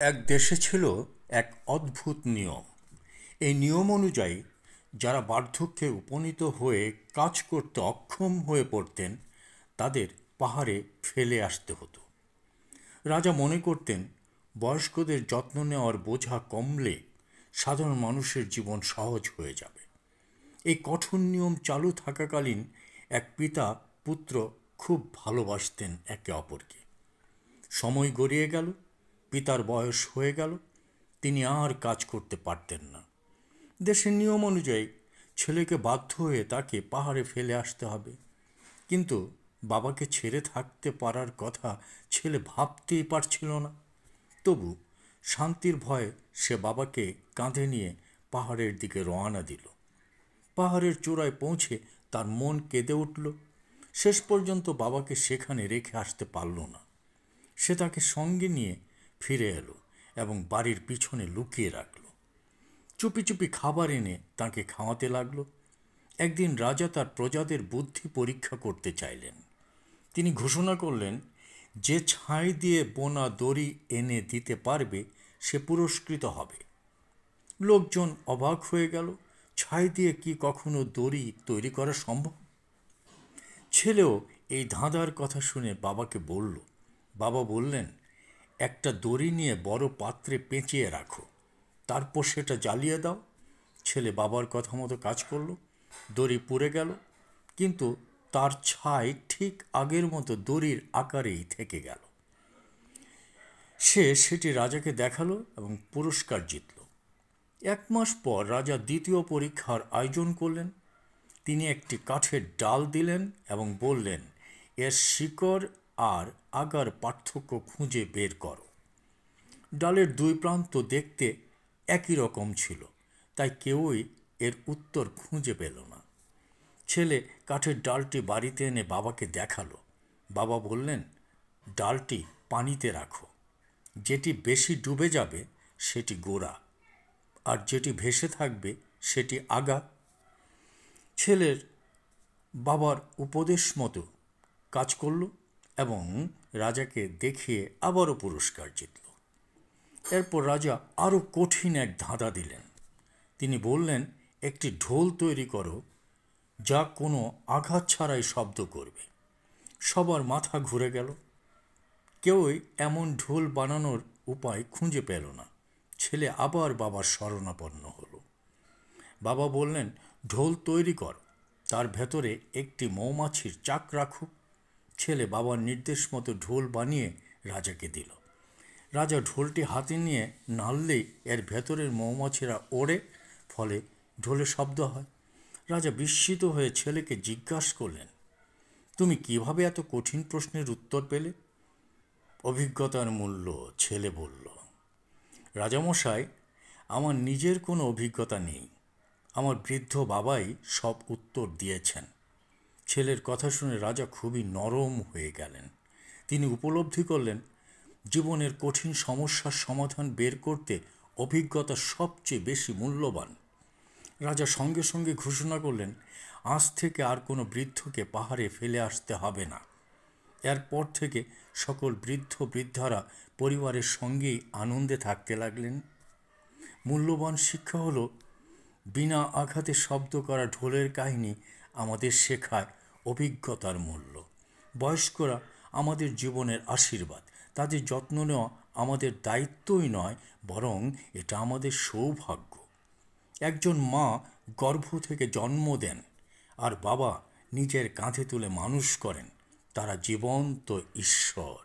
এক দেশে ছিল এক অদ্ভুত নিয়ম। এই নিয়ম অনুযায়ী যারা বার্ধক্যে উপনীত হয়ে কাজ করতে অক্ষম হয়ে পড়তেন তাদের পাহাড়ে ফেলে আসতে হতো। রাজা মনে করতেন বয়স্কদের যত্ন নেওয়ার বোঝা কমলে সাধারণ মানুষের জীবন সহজ হয়ে যাবে। এই কঠোর নিয়ম চালু থাকাকালীন এক পিতা পুত্র খুব ভালোবাসতেন একে অপরকে। সময় গড়িয়ে গেল, পিতার বয়স হয়ে গেল, তিনি আর কাজ করতে পারতেন না। দেশের নিয়ম অনুযায়ী ছেলেকে বাধ্য হয়ে তাকে পাহাড়ে ফেলে আসতে হবে, কিন্তু বাবাকে ছেড়ে থাকতে পারার কথা ছেলে ভাবতেই পারছিল না। তবু শান্তির ভয়ে সে বাবাকে কাঁধে নিয়ে পাহাড়ের দিকে রওনা দিল। পাহাড়ের চূড়ায় পৌঁছে তার মন কেঁদে উঠল। শেষ পর্যন্ত বাবাকে সেখানে রেখে আসতে পারল না। সে তাকে সঙ্গে নিয়ে ফিরে এলো এবং বাড়ির পিছনে লুকিয়ে রাখল। চুপি চুপি খাবার এনে তাকে খাওয়াতে লাগল। একদিন রাজা তার প্রজাদের বুদ্ধি পরীক্ষা করতে চাইলেন। তিনি ঘোষণা করলেন, যে ছাই দিয়ে বোনা দড়ি এনে দিতে পারবে সে পুরস্কৃত হবে। লোকজন অবাক হয়ে গেল। ছাই দিয়ে কি কখনো দড়ি তৈরি করা সম্ভব? ছেলেও এই ধাঁধার কথা শুনে বাবাকে বলল। বাবা বললেন, একটা দড়ি নিয়ে বড় পাত্রে পেঁচিয়ে রাখো, তারপর সেটা জ্বালিয়ে দাও। ছেলে বাবার কথা মতো কাজ করল। দড়ি পুড়ে গেল, কিন্তু তার ছাই ঠিক আগের মতো দড়ির আকারেই থেকে গেল। সে সেটি রাজাকে দেখালো এবং পুরস্কার জিতল। 1 মাস পর রাজা দ্বিতীয় পরীক্ষার আয়োজন করলেন। তিনি একটি কাঠের ডাল দিলেন এবং বললেন, এর শিকড় আর আগার পার্থক্য খুঁজে বের করো। ডালের দুই প্রান্ত দেখতে একই রকম ছিল, তাই কেউই এর উত্তর খুঁজে পেল না। ছেলে কাঠের ডালটি বাড়িতে এনে বাবাকে দেখালো। বাবা বললেন, ডালটি পানিতে রাখো, যেটি বেশি ডুবে যাবে সেটি গোড়া, আর যেটি ভেসে থাকবে সেটি আগা। ছেলের বাবার উপদেশ মতো কাজ করল এবং রাজাকে দেখিয়ে আবারও পুরস্কার জিতল। এরপর রাজা আরও কঠিন এক ধাঁধা দিলেন। তিনি বললেন, একটি ঢোল তৈরি করো যা কোনো আঘাত ছাড়াই শব্দ করবে। সবার মাথা ঘুরে গেল। কেউই এমন ঢোল বানানোর উপায় খুঁজে পেল না। ছেলে আবার বাবার শরণাপন্ন হলো। বাবা বললেন, ঢোল তৈরি কর, তার ভেতরে একটি মৌমাছির চাক রাখো। ছেলে বাবার নির্দেশ মতো ঢোল বানিয়ে রাজাকে দিল। রাজা ঢোলটি হাতে নিয়ে নাড়লেই এর ভেতরের মৌমাছিরা ওড়ে, ফলে ঢোলে শব্দ হয়। রাজা বিস্মিত হয়ে ছেলেকে জিজ্ঞাসা করলেন, তুমি কিভাবে এত কঠিন প্রশ্নের উত্তর পেলে? অভিজ্ঞতার মূল্য, ছেলে বলল। রাজামশাই, আমার নিজের কোনো অভিজ্ঞতা নেই, আমার বৃদ্ধ বাবাই সব উত্তর দিয়েছেন। ছেলের কথা শুনে রাজা খুবই নরম হয়ে গেলেন। তিনি উপলব্ধি করলেন, জীবনের কঠিন সমস্যার সমাধান বের করতে অভিজ্ঞতা সবচেয়ে বেশি মূল্যবান। রাজা সঙ্গে সঙ্গে ঘোষণা করলেন, আজ থেকে আর কোনো বৃদ্ধকে পাহাড়ে ফেলে আসতে হবে না। এরপর থেকে সকল বৃদ্ধ বৃদ্ধারা পরিবারের সঙ্গেই আনন্দে থাকতে লাগলেন। মূল্যবান শিক্ষা হলো, বিনা আঘাতে শব্দ করা ঢোলের কাহিনী আমাদের শেখায় অভিজ্ঞতার মূল্য। বয়স্করা আমাদের জীবনের আশীর্বাদ। তাদের যত্ন নেওয়া আমাদের দায়িত্বই নয়, বরং এটা আমাদের সৌভাগ্য। একজন মা গর্ভ থেকে জন্ম দেন, আর বাবা নিজের কাঁধে তুলে মানুষ করেন। তারা জীবন্ত ঈশ্বর।